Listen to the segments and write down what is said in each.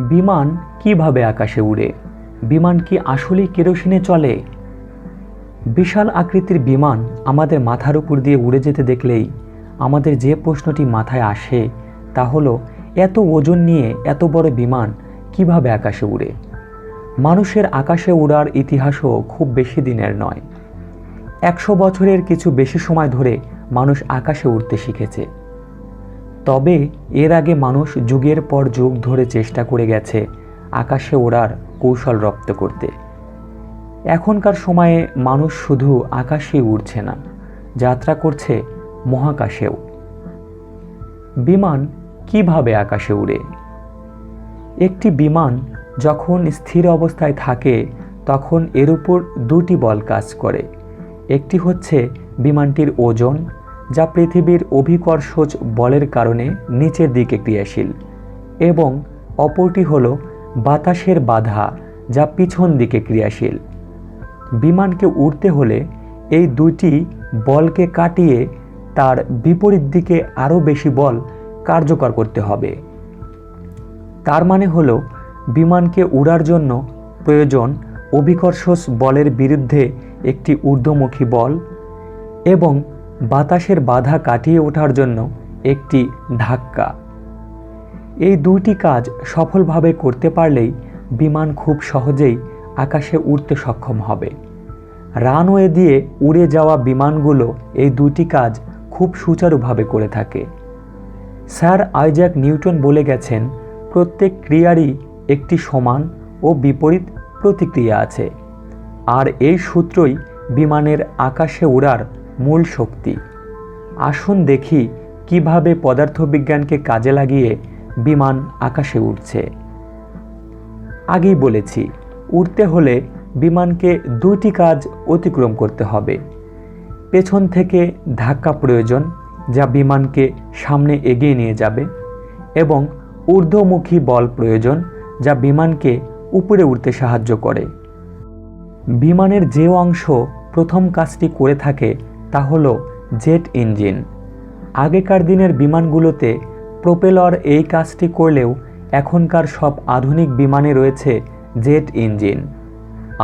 বিমান কিভাবে আকাশে উড়ে? বিমান কি আসলেই কেরোসিনে চলে? বিশাল আকৃতির বিমান আমাদের মাথার উপর দিয়ে উড়ে যেতে দেখলেই আমাদের যে প্রশ্নটি মাথায় আসে তা হলো, এত ওজন নিয়ে এত বড় বিমান কিভাবে আকাশে উড়ে? মানুষের আকাশে উড়ার ইতিহাসও খুব বেশি দিনের নয়। 100 বছরের কিছু বেশি সময় ধরে মানুষ আকাশে উড়তে শিখেছে। তবে এর আগে মানুষ যুগের পর যুগ ধরে চেষ্টা করে গেছে আকাশে ওড়ার কৌশল রপ্ত করতে। এখনকার সময়ে মানুষ শুধু আকাশেই উড়ছে না, যাত্রা করছে মহাকাশেও। বিমান কিভাবে আকাশে উড়ে? একটি বিমান যখন স্থির অবস্থায় থাকে তখন এর উপর দুটি বল কাজ করে। একটি হচ্ছে বিমানটির ওজন, যা পৃথিবীর অভিকর্ষজ বলের কারণে নিচের দিকে ক্রিয়াশীল, এবং অপরটি হল বাতাসের বাধা, যা পিছন দিকে ক্রিয়াশীল। বিমানকে উড়তে হলে এই দুইটি বলকে কাটিয়ে তার বিপরীত দিকে আরও বেশি বল কার্যকর করতে হবে। তার মানে হলো, বিমানকে উড়ার জন্য প্রয়োজন অভিকর্ষজ বলের বিরুদ্ধে একটি ঊর্ধ্বমুখী বল এবং বাতাসের বাধা কাটিয়ে ওঠার জন্য একটি ধাক্কা। এই দুইটি কাজ সফলভাবে করতে পারলেই বিমান খুব সহজেই আকাশে উড়তে সক্ষম হবে। রানওয়ে দিয়ে উড়ে যাওয়া বিমানগুলো এই দুইটি কাজ খুব সুচারুভাবে করে থাকে। স্যার আইজ্যাক নিউটন বলে গেছেন, প্রত্যেক ক্রিয়ারই একটি সমান ও বিপরীত প্রতিক্রিয়া আছে, আর এই সূত্রই বিমানের আকাশে ওড়ার মূল শক্তি। আসুন দেখি কিভাবে পদার্থবিজ্ঞানকে কাজে লাগিয়ে বিমান আকাশে উড়ছে। আগেই বলেছি, উড়তে হলে বিমানকে দুইটি কাজ অতিক্রম করতে হবে। পেছন থেকে ধাক্কা প্রয়োজন, যা বিমানকে সামনে এগিয়ে নিয়ে যাবে, এবং ঊর্ধ্বমুখী বল প্রয়োজন, যা বিমানকে উপরে উঠতে সাহায্য করে। বিমানের যে অংশ প্রথম কাজটি করে থাকে তা হলো জেট ইঞ্জিন। আগেকার দিনের বিমানগুলোতে প্রোপেলর এই কাজটি করলেও এখনকার সব আধুনিক বিমানে রয়েছে জেট ইঞ্জিন।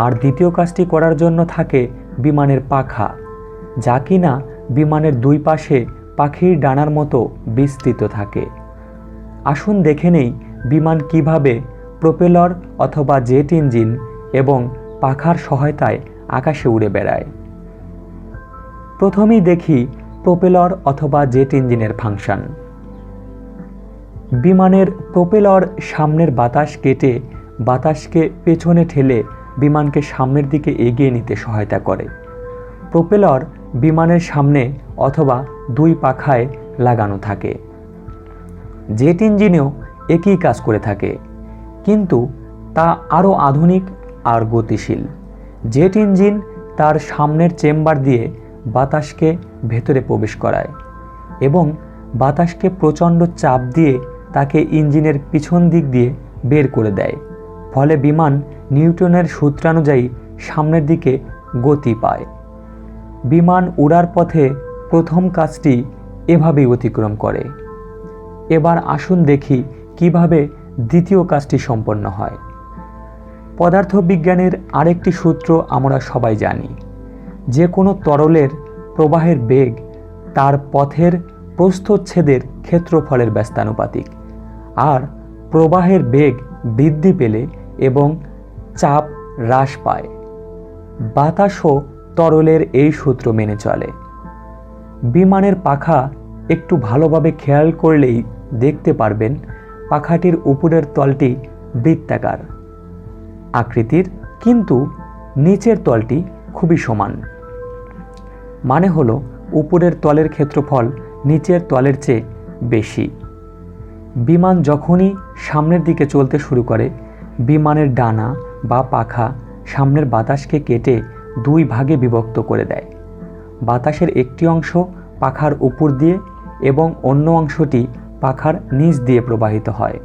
আর দ্বিতীয় কাজটি করার জন্য থাকে বিমানের পাখা, যা কিনা বিমানের দুই পাশে পাখির ডানার মতো বিস্তৃত থাকে। আসুন দেখে নেই বিমান কিভাবে প্রোপেলর অথবা জেট ইঞ্জিন এবং পাখার সহায়তায় আকাশে উড়ে বেড়ায়। প্রথমেই দেখি প্রোপেলর অথবা জেট ইঞ্জিনের ফাংশন। বিমানের প্রোপেলর সামনের বাতাস কেটে বাতাসকে পেছনে ঠেলে বিমানকে সামনের দিকে এগিয়ে নিতে সহায়তা করে। প্রোপেলর বিমানের সামনে অথবা দুই পাখায় লাগানো থাকে। জেট ইঞ্জিনেও একই কাজ করে থাকে, কিন্তু তা আরও আধুনিক আর গতিশীল। জেট ইঞ্জিন তার সামনের চেম্বার দিয়ে বাতাসকে ভেতরে প্রবেশ করায় এবং বাতাসকে প্রচণ্ড চাপ দিয়ে তাকে ইঞ্জিনের পিছন দিক দিয়ে বের করে দেয়। ফলে বিমান নিউটনের সূত্রানুযায়ী সামনের দিকে গতি পায়। বিমান উড়ার পথে প্রথম কাজটি এভাবেই অতিক্রম করে। এবার আসুন দেখি কিভাবে দ্বিতীয় কাজটি সম্পন্ন হয়। পদার্থবিজ্ঞানের আরেকটি সূত্র আমরা সবাই জানি, যে কোনো তরলের প্রবাহের বেগ তার পথের প্রস্থচ্ছেদের ক্ষেত্রফলের ব্যস্তানুপাতিক। আর প্রবাহের বেগ বৃদ্ধি পেলে এবং চাপ হ্রাস পায়। বাতাসও তরলের এই সূত্র মেনে চলে। বিমানের পাখা একটু ভালোভাবে খেয়াল করলেই দেখতে পারবেন পাখাটির উপরের তলটি বৃত্তাকার আকৃতির, কিন্তু নিচের তলটি খুবই সমান। মানে হলো, উপরের তলের ক্ষেত্রফল নিচের তলের চেয়ে বেশি। বিমান যখনই সামনের দিকে চলতে শুরু করে, বিমানের ডানা বা পাখা সামনের বাতাসকে কেটে দুই ভাগে বিভক্ত করে দেয়। বাতাসের একটি অংশ পাখার উপর দিয়ে এবং অন্য অংশটি পাখার নিচ দিয়ে প্রবাহিত হয়।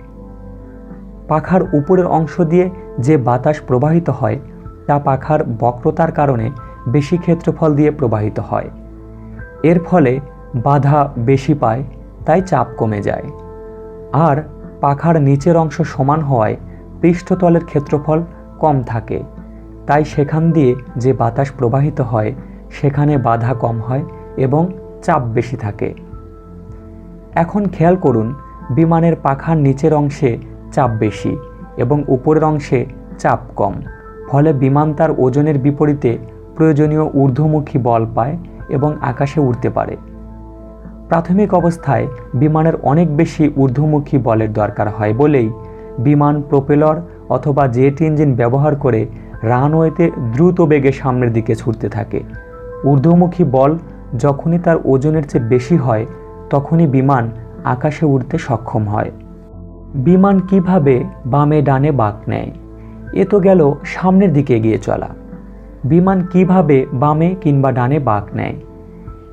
পাখার উপরের অংশ দিয়ে যে বাতাস প্রবাহিত হয় তা পাখার বক্রতার কারণে বেশি ক্ষেত্রফল দিয়ে প্রবাহিত হয়। এর ফলে বাধা বেশি পায়, তাই চাপ কমে যায়। আর পাখার নিচের অংশ সমান হওয়ায় পৃষ্ঠতলের ক্ষেত্রফল কম থাকে, তাই সেখান দিয়ে যে বাতাস প্রবাহিত হয় সেখানে বাধা কম হয় এবং চাপ বেশি থাকে। এখন খেয়াল করুন, বিমানের পাখার নিচের অংশে চাপ বেশি এবং উপরের অংশে চাপ কম, ফলে বিমান তার ওজনের বিপরীতে প্রয়োজনীয় ঊর্ধ্বমুখী বল পায় এবং আকাশে উড়তে পারে। প্রাথমিক অবস্থায় বিমানের অনেক বেশি ঊর্ধ্বমুখী বলের দরকার হয় বলেই বিমান প্রোপেলর অথবা জেট ইঞ্জিন ব্যবহার করে রানওয়েতে দ্রুত বেগে সামনের দিকে ছুটতে থাকে। ঊর্ধ্বমুখী বল যখনই তার ওজনের চেয়ে বেশি হয় তখনই বিমান আকাশে উড়তে সক্ষম হয়। বিমান কিভাবে বামে ডানে বাঁক নেয়? এ তো গেল সামনের দিকে এগিয়ে চলা। বিমান কিভাবে বামে কিংবা ডানে বাঁক নেয়?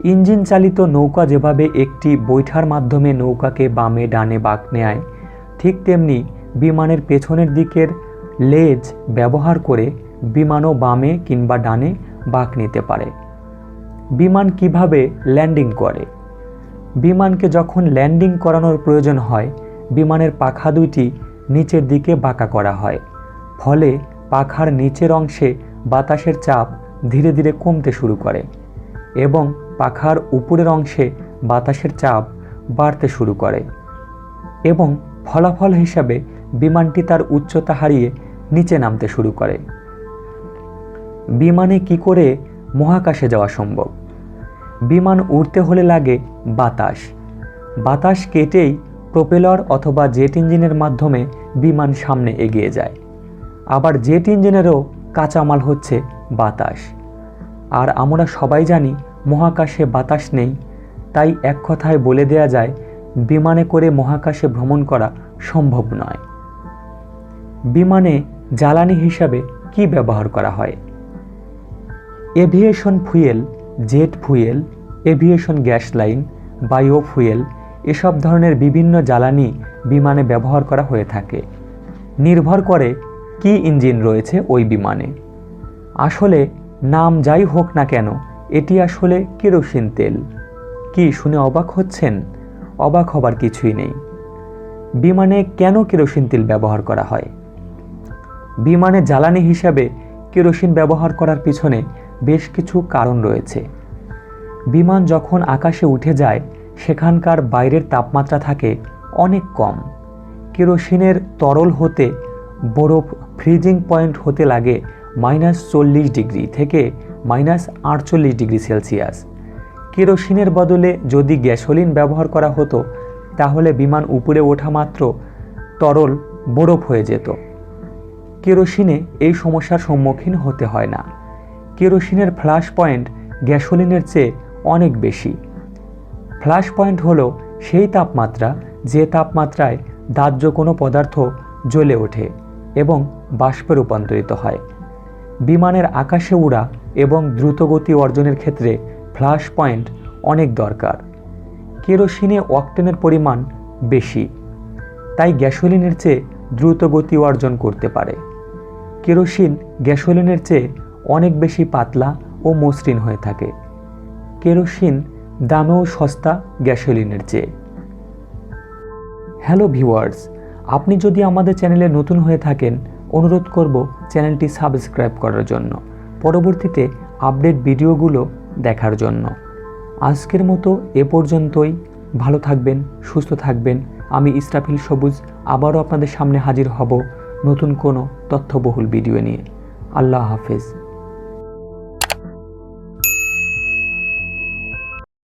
ইঞ্জিন চালিত নৌকা যেভাবে একটি বৈঠার মাধ্যমে নৌকাকে বামে ডানে বাঁক নেয়, ঠিক তেমনি বিমানের পেছনের দিকের লেজ ব্যবহার করে বিমানও বামে কিংবা ডানে বাঁক নিতে পারে। বিমান কিভাবে ল্যান্ডিং করে? বিমানকে যখন ল্যান্ডিং করানোর প্রয়োজন হয়, বিমানের পাখা দুইটি নিচের দিকে বাঁকা করা হয়, ফলে পাখার নিচের অংশে বাতাসের চাপ ধীরে ধীরে কমতে শুরু করে এবং পাখার উপরের অংশে বাতাসের চাপ বাড়তে শুরু করে এবং ফলাফল হিসাবে বিমানটি তার উচ্চতা হারিয়ে নিচে নামতে শুরু করে। বিমানে কি করে মহাকাশে যাওয়া সম্ভব? বিমান উড়তে হলে লাগে বাতাস। বাতাস কেটেই প্রোপেলর অথবা জেট ইঞ্জিনের মাধ্যমে বিমান সামনে এগিয়ে যায়। আবার জেট ইঞ্জিনেরও কাঁচামাল হচ্ছে বাতাস। আর আমরা সবাই জানি মহাকাশে বাতাস নেই, তাই এক কথায় বলে দেয়া যায় বিমানে করে মহাকাশে ভ্রমণ করা সম্ভব নয়। বিমানে জ্বালানি হিসাবে কি ব্যবহার করা হয়? Aviation fuel, jet fuel, aviation gas line, bio fuel এসব ধরনের বিভিন্ন জ্বালানি বিমানে ব্যবহার করা হয়ে থাকে। নির্ভর করে কি ইঞ্জিন রয়েছে ওই বিমানে। আসলে নাম যাই হোক না কেন, এটি আসলে কেরোসিন তেল। কি শুনে অবাক হচ্ছেন? অবাক হবার কিছুই নেই। বিমানে কেন কেরোসিন তেল ব্যবহার করা হয়? বিমানে জ্বালানি হিসাবে কেরোসিন ব্যবহার করার পিছনে বেশ কিছু কারণ রয়েছে। বিমান যখন আকাশে উঠে যায় সেখানকার বাইরের তাপমাত্রা থাকে অনেক কম। কেরোসিনের তরল হতে বরফ ফ্রিজিং পয়েন্ট হতে লাগে -40 ডিগ্রি থেকে -48 ডিগ্রি সেলসিয়াস। কেরোসিনের বদলে যদি গ্যাসোলিন ব্যবহার করা হতো তাহলে বিমান উপরে ওঠা মাত্র তরল বরফ হয়ে যেত। কেরোসিনে এই সমস্যার সম্মুখীন হতে হয় না। কেরোসিনের ফ্ল্যাশ পয়েন্ট গ্যাসোলিনের চেয়ে অনেক বেশি। ফ্ল্যাশ পয়েন্ট হলো সেই তাপমাত্রা যে তাপমাত্রায় দাহ্য কোনো পদার্থ জ্বলে ওঠে এবং বাষ্পে রূপান্তরিত হয়। বিমানের আকাশে উড়া এবং দ্রুতগতি অর্জনের ক্ষেত্রে ফ্ল্যাশ পয়েন্ট অনেক দরকার। কেরোসিনে অক্টেনের পরিমাণ বেশি, তাই গ্যাসোলিনের চেয়ে দ্রুত গতি অর্জন করতে পারে। কেরোসিন গ্যাসোলিনের চেয়ে অনেক বেশি পাতলা ও মসৃণ হয়ে থাকে। কেরোসিন দামেও সস্তা গ্যাসোলিনের চেয়ে। হ্যালো ভিউয়ার্স, আপনি যদি আমাদের চ্যানেলে নতুন হয়ে থাকেন অনুরোধ করব চ্যানেলটি সাবস্ক্রাইব করার জন্য, পরবর্তীতে আপডেট ভিডিওগুলো দেখার জন্য। আজকের মতো এ পর্যন্তই। ভালো থাকবেন, সুস্থ থাকবেন। আমি ইসরাফিল সবুজ আবারও আপনাদের সামনে হাজির হব নতুন কোনো তথ্যবহুল ভিডিও নিয়ে। আল্লাহ হাফেজ।